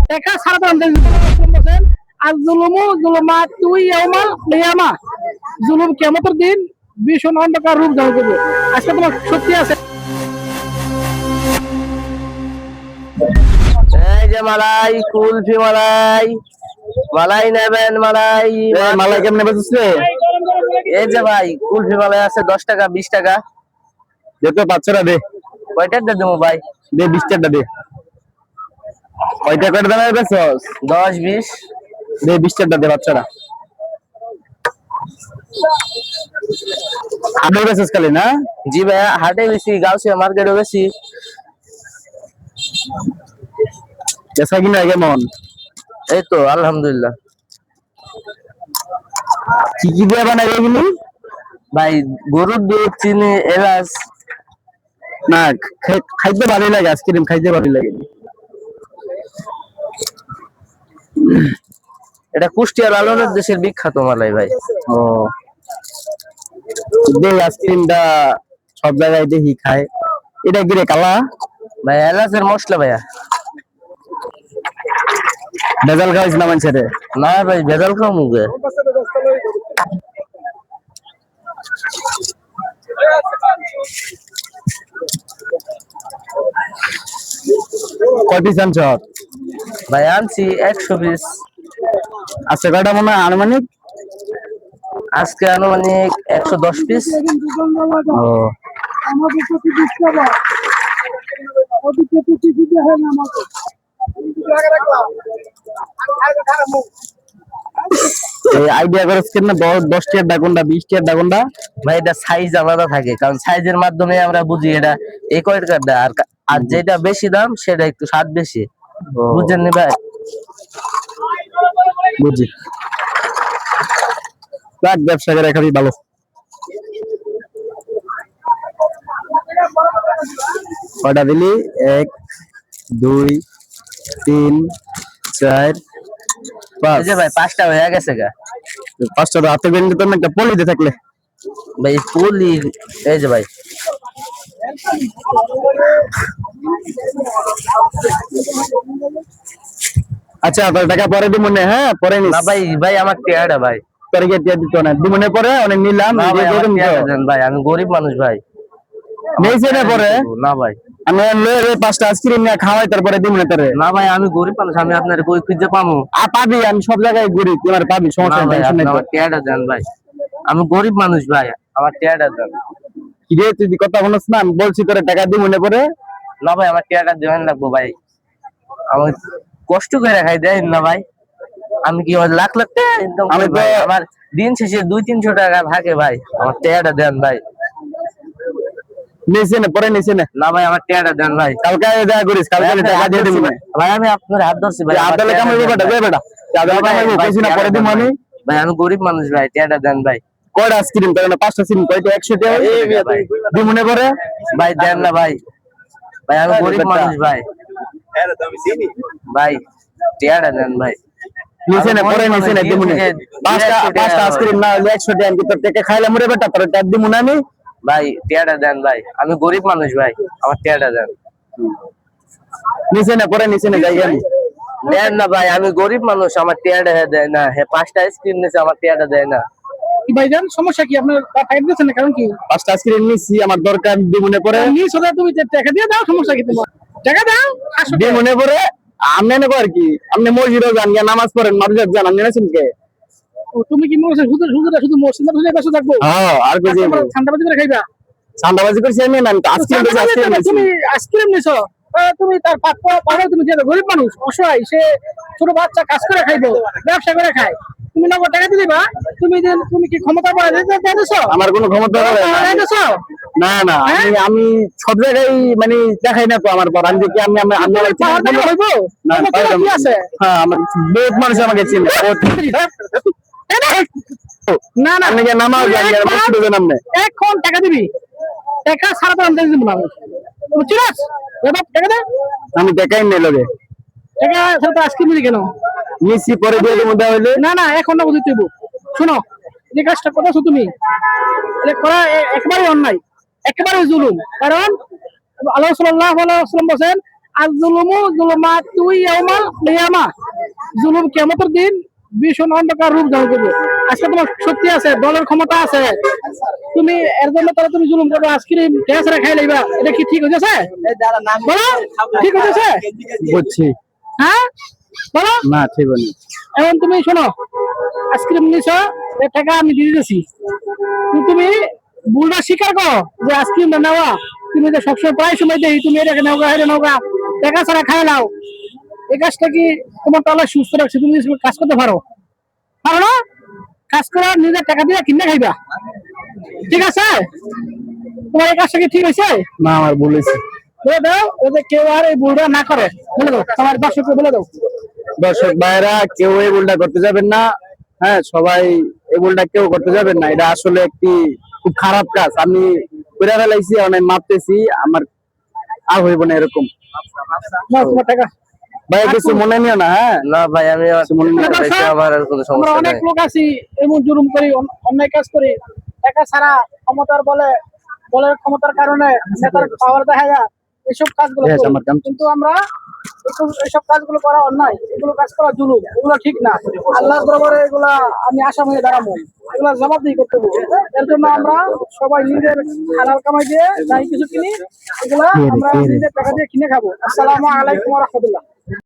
টাকা সারা বলেন আর জুলুমাত তুই ইয়াউমাল কিয়ামা জুলুম কিয়ামতের দিন ভীষণ অন্ধকার রূপ ধারণ করবে। আজকে তোমার সত্যি আছে। এই যে মালাই, কুলফি মালাই, মালাই নেবেন মালাই। মালাই কেমনে বেচছে? এই যে ভাই কুলফি মালাই আছে 10 টাকা 20 টাকা। যেতে বাচ্চারা দে, কয়টা দিয়ে দেবো ভাই? দে 20 টাকা দে। কয়টা করে দামে বেচছস? 10 20 দে 20 টাকা দে বাচ্চারা। আদে বেচছস খালি না? জি ভাই, হাটে বেশি, গাউসিয়া মার্কেটে বেশি। বেচা কিনা কেমন? এই তো আলহামদুলিল্লাহ। কি কি দিয়ে বানাই এগুলি? ভাই গরুর দুধ, চিনি, এলাচ। না খাইতে ভালোই লাগে, আইসক্রিম খাইতে ভালোই লাগে। এটা কুষ্টিয়া লালনের দেশের বিখ্যাত মালাই ভাই। ও দে আইসক্রিমটা সব জায়গায় দেখি খায়। এটা কি রে কালা? ভাই এলাচের মশলা ভাইয়া। ভেজাল খাওয়াইছ না মানুষের? না ভাই ভেজাল খাও মুখে। কয় পিস আনছ? ভাই আনছি 100 পিস। আচ্ছা কয়টা মনে হয় আনুমানিক? আজকে আনুমানিক 110 পিস। ও আমাদের প্রতি বিশ্ববা ওদের প্রতি দিতে হয় না আমাকে এই আইডিয়া করে কেন 10 টাকা ডাগন্ডা 20 টাকা ডাগন্ডা? ভাই এটা সাইজ আলাদা থাকে, কারণ সাইজের মাধ্যমে আমরা বুঝি এটা এই কয়টা। আর যেটা বেশি দাম সেটা একটু স্বাদ বেশি, বুঝছেন নি ভাই? বুঝি। দেখ ব্যবসা করে খাবি ভালো। কয়টা দিলি? 1 2 3 4 5। এই যে ভাই 5টা হয়ে গেছে গা। 5টা তো হাতে বেঁধে তো একটা পলিতে থাকলে ভাই পলি। এই যে ভাই আচ্ছা আপনার টাকা পরে দিব মনে? হ্যাঁ পরে নিস না ভাই, ভাই আমার টিয়াটা ভাই। পরে গিয়ে দিয়ে দিত না দিমনে পরে অনেক নিলাম না ভাই আমার টিয়াটা দেন ভাই, আমি গরিব মানুষ ভাই। নেইছে না পরে? না ভাই, আমি লয়ে 5টা আইসক্রিম নিয়ে খাওয়াই তারপরে দিমনে তোরে। না ভাই আমি গরিব মানুষ, আমি আপনার কই খুঁজে পাবো? পাবি, আমি সব জায়গায় ঘুরি, তোমার পাবি, না সমস্যা ভাই, নেই, টেনশন আপনি নেই। আমার টিয়াটা দেন ভাই, আমি গরিব মানুষ ভাই, আমার টিয়াটা দেন। কি রে তুই কথা বলছ না? আমি বলছি তোরে টাকা দিমনে পরে। না ভাই আমার টিয়াটা দেন লাগবো ভাই, আমি কষ্ট করে খাই দেন না ভাই। আমি কি লাখ লাখ টাকা ইনকাম আমি করি তো ভাই, আমার দিন শেষে 200-300 টাকা থাকে ভাই, আমার টিয়াটা দেন ভাই। নিছে না পরে নিছে না? না ভাই আমার টিয়াটা দেন ভাই। কালকে দেখা করিস, কালকে টাকা দিয়ে দিব ভাই, আমি আপনার হাত ধরছি ভাই। আদালে কামাইবো বেটা, দে বেটা আদালে কামাইবো, কইছি না পরে দিব আমি। ভাই আমি গরিব মানুষ ভাই, টিয়াটা দেন ভাই। কয়টা আইসক্রিম তোর না? 5টা আইসক্রিম কয়টা? 100 টাকা দিমনে পরে। ভাই দেন না ভাই, ভাই আমি গরিব মানুষ ভাই, ভাই টিয়াটা দেন ভাই। নিছে না পরে নিছে না দিমনে? 5টা আইসক্রিম না 100 টাকা আমি তোর থেকে খাইলাম রে বেটা, তোর টাকা দিব না আমি। ভাই টিয়াটা দেন ভাই, আমি গরিব মানুষ ভাই, আমার টিয়াটা দেন। নিছে না পরে নিছে না যাই আমি। দেন না ভাই, আমি গরিব মানুষ, আমার টিয়াটা দেয় না। হ্যাঁ 5টা আইসক্রিম নিছে, আমার টিয়াটা দেয় না। কি ভাইজান সমস্যা কি? আপনার ফাইট দিচ্ছেন না কারণ কি? 5টা আইসক্রিম নিছি, আমার দরকার দিমনে পরে। নিস ওটা তুমি টাকা দিয়ে দাও, সমস্যা কি তোমার? টাকা দাও 500 টাকা। দিমনে পরে আমনে না কর কি? আপনি মসজিদে যান, গিয়া নামাজ পড়েন, মাদ্রাসা যান, আপনি নাছেন কে? ও তুমি কি মনে হুজুর শুধু মসজিদে বসে বসে থাকবো? হ্যাঁ আর কই যাইবো? ঠান্ডা বাজি করে খাইবা? সান্দাবাজি করছি আমি না, আমি তো আইসক্রিম নিছি, আইসক্রিম নিছি। তুমি আইসক্রিম নিছো, তুমি তার পাঠাও, তুমি দিয়ে দাও। গরিব মানুষ অসহায়, সে ছোট বাচ্চা কাজ করে খাইবো, ব্যবসা করে খায়, তুমি নগদ টাকা দিয়ে দিবা? তুমি কি ক্ষমতা পাওয়া দিছো? আমার কোনো ক্ষমতা দিছো না না, আমি সব জায়গায় মানে দেখাই না তো আমার পর। আমি দেখি আমি হইবো না কি আছে? হ্যাঁ আমার বহুত মানুষ আমাকে চিনে বহুত। না না আপনি কি নামাজ যান, মসজিদে যান আপনি? এখন টাকা দিবি, টাকা ছাড়া তো আনতে দিব না আমি, বুঝছিস? টাকা দে। আমি দেখাই নাই লগে টাকা ছাড়া তো আজকে দিবি কেন? নিছি, পরে দিয়ে দেবো দেওয়া হইলে। না না এখন না বুঝতে দিব। শোনো, যে কাজটা করছো তুমি, এটা করা একেবারে অন্যায়, একেবারে জুলুম। কারণ আল্লাহ সাল্লাল্লাহু আলাইহি ওয়াসাল্লাম বলেন, আর জুলুমু জুলুমাতু ইয়াউমাল কিয়ামা, জুলুম কিয়ামতের দিন ভীষণ অন্ধকার রূপ ধারণ করবে। আজকে তোমার শক্তি আছে, দলের ক্ষমতা আছে, তুমি এর জন্য তাহলে তুমি জুলুম করবে, আইসক্রিম গ্যাসরে খাই লইবা, এটা কি ঠিক হয়েছে? বলো ঠিক হয়েছে? বুঝছি। হ্যাঁ বলো। না ঠিক বলি। এখন তুমি শোনো, আইসক্রিম নিছো, এর টাকা আমি দিয়ে দিতেছি, তুমি ভুলটা স্বীকার করো যে আইসক্রিমটা নেওয়া, তুমি যে সবসময় প্রায় সময় দেই তুমি এটাকে নেওয়া এটা নেওয়া, টাকা ছাড়া খাই নাও, এই কাজটা কি তোমার তাহলে সুস্থ রাখছে? তুমি কাজ করতে পারো পারো না? কাজ করা নিজের টাকা দিয়ে কিনে খাইবা, ঠিক আছে? তোমার এই কাজটা কি ঠিক হয়েছে? না আমার ভুল হয়েছে। বলে দাও ওদের কেউ আর এই ভুলটা না করে, বলে দাও তোমার দর্শককে বলে দাও। দর্শক ভাইরা কেউ এই ভুলটা করতে যাবেন না। হ্যাঁ, সবাই এই ভুলটা কেউ করতে যাবেন না। এটা আসলে একটি খুব খারাপ কাজ। আমি করে ফেলাইছি, অনেক মাপতেছি, আমার আর হইব না এরকম। নাও তোমার টাকা। ভাই কিছু মনে নিও না। হ্যাঁ না ভাই, আমি মনে নিও না। দেখে আমার আর কোনো আমরা সমস্যা অনেক নাই। লোক আছি এমন জুলুম করি, অন্যায় কাজ করি, টাকা ছাড়া ক্ষমতার বলের ক্ষমতার কারণে নেতার পাওয়ার দেখা যায়, এসব কাজগুলো Yes, করি। আমার কাম। কিন্তু আমরা এসব কাজগুলো করা অন্যায়, এগুলো কাজ করা জুলুম, এগুলো ঠিক না। আল্লাহর দরবারে এগুলা আমি আসামি হয়ে দাঁড়াবো, এগুলা জবাবদিহি করতে হবে। এর জন্য আমরা সবাই নিজের হালাল কামাই দিয়ে যাই কিছু কিনি, এগুলা আমরা নিজের টাকা দিয়ে কিনে খাবো। আসসালামু আলাইকুম ওয়া রাহমাতুল্লাহ।